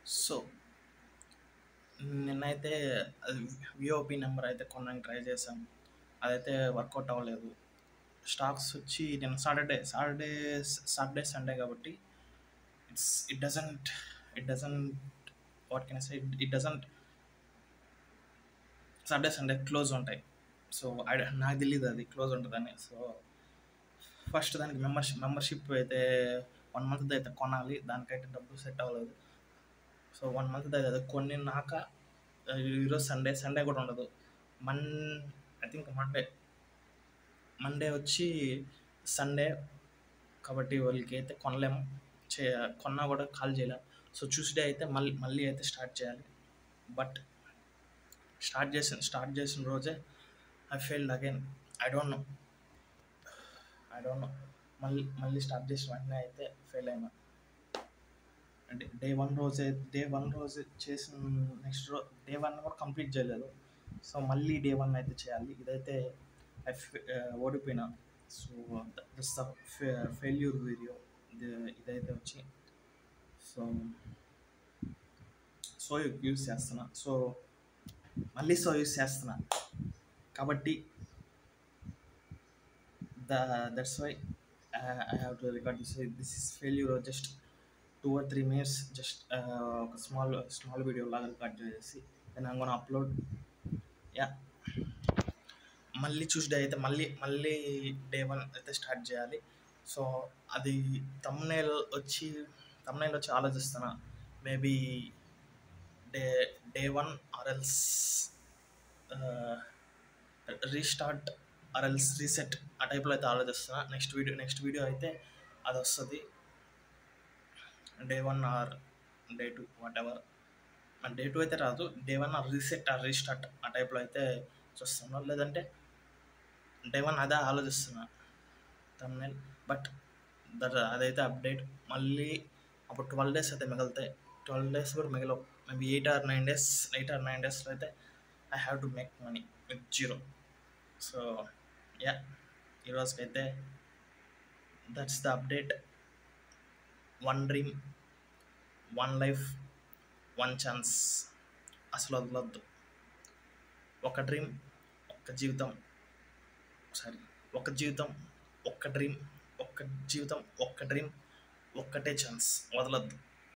So, నిన్నైతే అది VOP number అయితే కొనడానికి ట్రై చేశాం. అదైతే వర్కౌట్ అవ్వలేదు. స్టాక్స్ వచ్చి నేను సాటర్డే సండే కాబట్టి it doesn't it doesn't what can I say it doesn't Saturday Sunday close ఉంటాయి. సో నాకు తెలియదు అది క్లోజ్ ఉంటుందని. సో ఫస్ట్ దానికి మెంబర్షిప్ అయితే 1 మంత్ అయితే కొనాలి. దానికైతే డబ్బులు సెట్ అవ్వలేదు. సో 1 మంత్ అయితే కొన్నాక ఈరోజు సండే కూడా ఉండదు. మన్ ఐ థింక్ మండే వచ్చి సండే కాబట్టి వాళ్ళకి అయితే కొనలేము. కొన్నా కూడా కాల్ చేయలేము. సో ట్యూస్డే అయితే మళ్ళీ అయితే స్టార్ట్ చేయాలి. బట్ స్టార్ట్ చేసిన రోజే I failed again. I don't know మళ్ళీ స్టార్ట్ చేసిన వెంటనే అయితే ఫెయిల్ అయినా. అంటే డే వన్ రోజే చేసిన నెక్స్ట్ డే 1 కూడా కంప్లీట్ చేయలేదు. సో మళ్ళీ డే 1 అయితే చేయాలి. ఇదైతే ఓడిపోయినా. So that's the failure video ఇదైతే వచ్చి. సో యూస్ చేస్తున్నా. మళ్ళీ యూస్ చేస్తున్నా కాబట్టి that's why I have to record this is failure. Just 2 or 3 minutes just ఒక స్మాల్ వీడియో లాగా రికార్డ్ చేసి then I'm gonna upload. Yeah, మళ్ళీ ట్యూస్డే అయితే మళ్ళీ డే 1 అయితే స్టార్ట్ చేయాలి. సో అది తమ్నైల్ వచ్చి ఆలోచిస్తున్నా. Maybe day 1 or else restart or else reset ఆ టైప్లో అయితే ఆలోచిస్తున్నా. నెక్స్ట్ వీడియో అయితే అది వస్తుంది. Day 1 or day 2 whatever. Day 2 అయితే రాదు. Day 1 or reset or restart ఆ టైప్లో అయితే చూస్తున్నాను. లేదంటే డే 1 అదే ఆలోచిస్తున్నా తమ్నైల్. బట్ అదైతే అప్డేట్. మళ్ళీ అప్పుడు 12 days అయితే మిగులుతాయి. 12 days కూడా మిగలవు. మేబీ 8 or 9 daysలో అయితే I have to make money with zero. So yeah, ఈరోజుకైతే that's the update. 1 dream 1 life 1 chance. అసలు వదలొద్దు. ఒక డ్రీమ్ ఒక్క జీవితం ఒక్క డ్రీమ్ ఒక్కటే ఛాన్స్. వదలొద్దు.